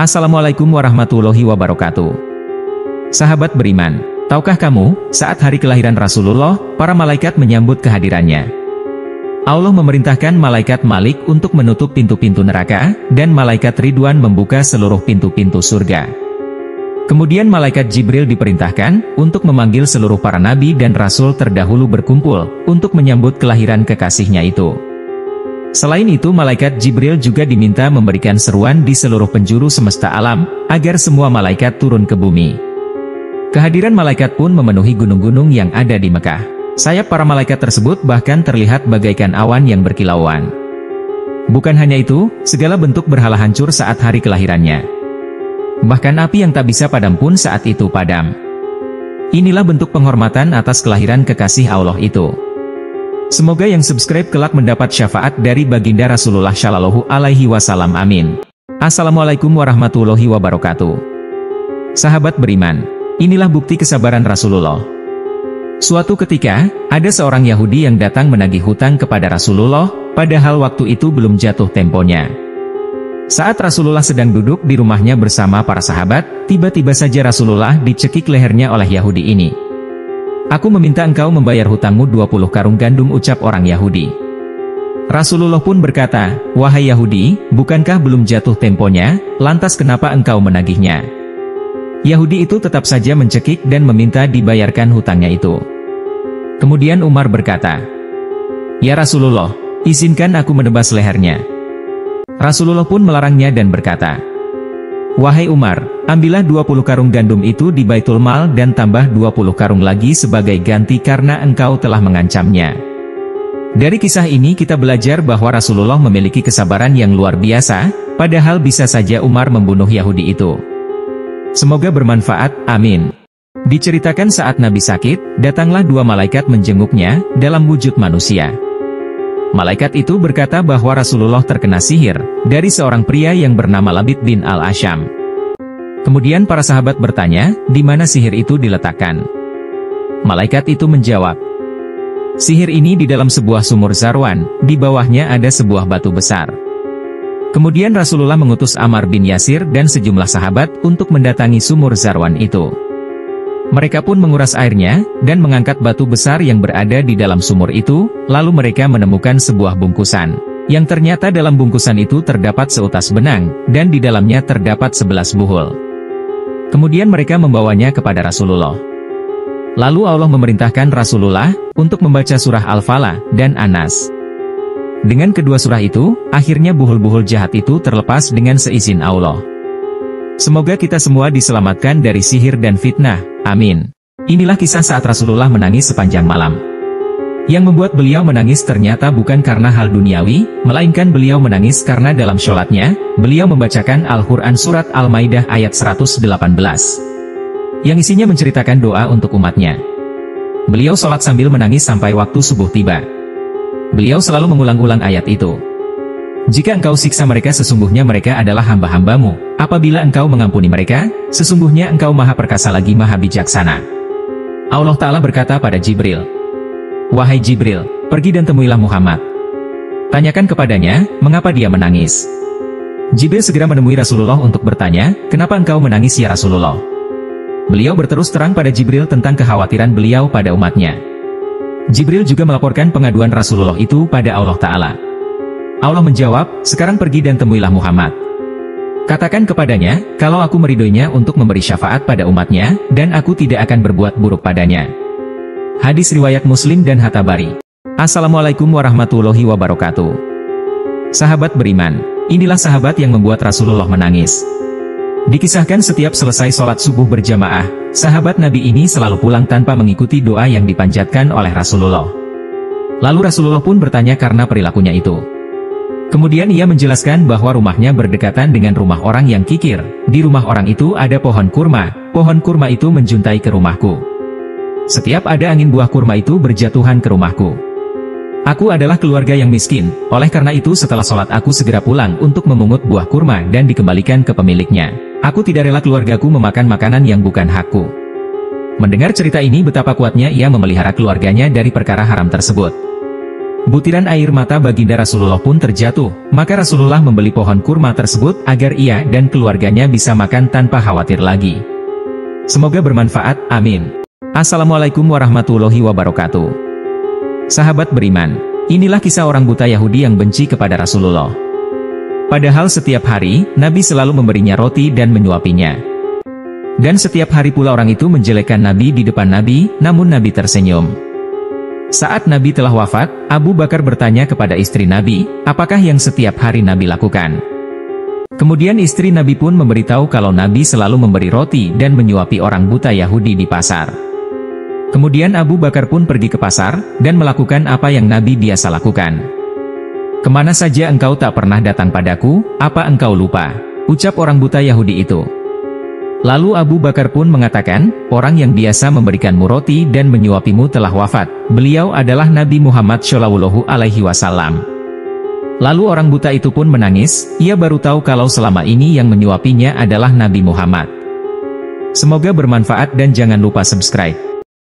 Assalamualaikum warahmatullahi wabarakatuh. Sahabat beriman, tahukah kamu, saat hari kelahiran Rasulullah, para malaikat menyambut kehadirannya. Allah memerintahkan malaikat Malik untuk menutup pintu-pintu neraka, dan malaikat Ridwan membuka seluruh pintu-pintu surga. Kemudian malaikat Jibril diperintahkan untuk memanggil seluruh para nabi dan rasul terdahulu berkumpul, untuk menyambut kelahiran kekasihnya itu. Selain itu malaikat Jibril juga diminta memberikan seruan di seluruh penjuru semesta alam, agar semua malaikat turun ke bumi. Kehadiran malaikat pun memenuhi gunung-gunung yang ada di Mekah. Sayap para malaikat tersebut bahkan terlihat bagaikan awan yang berkilauan. Bukan hanya itu, segala bentuk berhala hancur saat hari kelahirannya. Bahkan api yang tak bisa padam pun saat itu padam. Inilah bentuk penghormatan atas kelahiran kekasih Allah itu. Semoga yang subscribe kelak mendapat syafaat dari baginda Rasulullah Shallallahu Alaihi Wasallam. Amin. Assalamualaikum warahmatullahi wabarakatuh. Sahabat beriman, inilah bukti kesabaran Rasulullah. Suatu ketika, ada seorang Yahudi yang datang menagih hutang kepada Rasulullah, padahal waktu itu belum jatuh temponya. Saat Rasulullah sedang duduk di rumahnya bersama para sahabat, tiba-tiba saja Rasulullah dicekik lehernya oleh Yahudi ini. "Aku meminta engkau membayar hutangmu 20 karung gandum," ucap orang Yahudi. Rasulullah pun berkata, "Wahai Yahudi, bukankah belum jatuh temponya, lantas kenapa engkau menagihnya?" Yahudi itu tetap saja mencekik dan meminta dibayarkan hutangnya itu. Kemudian Umar berkata, "Ya Rasulullah, izinkan aku menebas lehernya." Rasulullah pun melarangnya dan berkata, "Wahai Umar, ambillah 20 karung gandum itu di Baitul Mal dan tambah 20 karung lagi sebagai ganti karena engkau telah mengancamnya." Dari kisah ini kita belajar bahwa Rasulullah memiliki kesabaran yang luar biasa, padahal bisa saja Umar membunuh Yahudi itu. Semoga bermanfaat, amin. Diceritakan saat Nabi sakit, datanglah dua malaikat menjenguknya, dalam wujud manusia. Malaikat itu berkata bahwa Rasulullah terkena sihir, dari seorang pria yang bernama Labid bin Al-Asham. Kemudian para sahabat bertanya, di mana sihir itu diletakkan? Malaikat itu menjawab, "Sihir ini di dalam sebuah sumur Zarwan, di bawahnya ada sebuah batu besar." Kemudian Rasulullah mengutus Ammar bin Yasir dan sejumlah sahabat untuk mendatangi sumur Zarwan itu. Mereka pun menguras airnya, dan mengangkat batu besar yang berada di dalam sumur itu, lalu mereka menemukan sebuah bungkusan, yang ternyata dalam bungkusan itu terdapat seutas benang, dan di dalamnya terdapat 11 buhul. Kemudian mereka membawanya kepada Rasulullah. Lalu Allah memerintahkan Rasulullah, untuk membaca surah Al-Falaq, dan An-Nas. Dengan kedua surah itu, akhirnya buhul-buhul jahat itu terlepas dengan seizin Allah. Semoga kita semua diselamatkan dari sihir dan fitnah, amin. Inilah kisah saat Rasulullah menangis sepanjang malam. Yang membuat beliau menangis ternyata bukan karena hal duniawi, melainkan beliau menangis karena dalam sholatnya, beliau membacakan Al-Quran Surat Al-Maidah ayat 118. Yang isinya menceritakan doa untuk umatnya. Beliau sholat sambil menangis sampai waktu subuh tiba. Beliau selalu mengulang-ulang ayat itu. "Jika engkau siksa mereka sesungguhnya mereka adalah hamba-hambamu, apabila engkau mengampuni mereka, sesungguhnya engkau maha perkasa lagi maha bijaksana." Allah Ta'ala berkata pada Jibril, "Wahai Jibril, pergi dan temuilah Muhammad. Tanyakan kepadanya, mengapa dia menangis." Jibril segera menemui Rasulullah untuk bertanya, "Kenapa engkau menangis ya Rasulullah?" Beliau berterus terang pada Jibril tentang kekhawatiran beliau pada umatnya. Jibril juga melaporkan pengaduan Rasulullah itu pada Allah Ta'ala. Allah menjawab, "Sekarang pergi dan temuilah Muhammad. Katakan kepadanya, kalau aku meridhoinya untuk memberi syafaat pada umatnya, dan aku tidak akan berbuat buruk padanya." Hadis riwayat Muslim dan At-Tabari. Assalamualaikum warahmatullahi wabarakatuh. Sahabat beriman, inilah sahabat yang membuat Rasulullah menangis. Dikisahkan setiap selesai sholat subuh berjamaah, sahabat Nabi ini selalu pulang tanpa mengikuti doa yang dipanjatkan oleh Rasulullah. Lalu Rasulullah pun bertanya karena perilakunya itu. Kemudian ia menjelaskan bahwa rumahnya berdekatan dengan rumah orang yang kikir. Di rumah orang itu ada pohon kurma itu menjuntai ke rumahku. Setiap ada angin buah kurma itu berjatuhan ke rumahku. Aku adalah keluarga yang miskin, oleh karena itu setelah sholat aku segera pulang untuk memungut buah kurma dan dikembalikan ke pemiliknya. Aku tidak rela keluargaku memakan makanan yang bukan hakku. Mendengar cerita ini betapa kuatnya ia memelihara keluarganya dari perkara haram tersebut. Butiran air mata baginda Rasulullah pun terjatuh, maka Rasulullah membeli pohon kurma tersebut agar ia dan keluarganya bisa makan tanpa khawatir lagi. Semoga bermanfaat, amin. Assalamualaikum warahmatullahi wabarakatuh. Sahabat beriman, inilah kisah orang buta Yahudi yang benci kepada Rasulullah. Padahal setiap hari, Nabi selalu memberinya roti dan menyuapinya. Dan setiap hari pula orang itu menjelekkan Nabi di depan Nabi, namun Nabi tersenyum. Saat Nabi telah wafat, Abu Bakar bertanya kepada istri Nabi, apakah yang setiap hari Nabi lakukan? Kemudian istri Nabi pun memberitahu kalau Nabi selalu memberi roti dan menyuapi orang buta Yahudi di pasar. Kemudian Abu Bakar pun pergi ke pasar, dan melakukan apa yang Nabi biasa lakukan. Kemana saja engkau tak pernah datang padaku, apa engkau lupa? Ucap orang buta Yahudi itu. Lalu Abu Bakar pun mengatakan, orang yang biasa memberikanmu roti dan menyuapimu telah wafat. Beliau adalah Nabi Muhammad Shallallahu Alaihi Wasallam. Lalu orang buta itu pun menangis, ia baru tahu kalau selama ini yang menyuapinya adalah Nabi Muhammad. Semoga bermanfaat dan jangan lupa subscribe.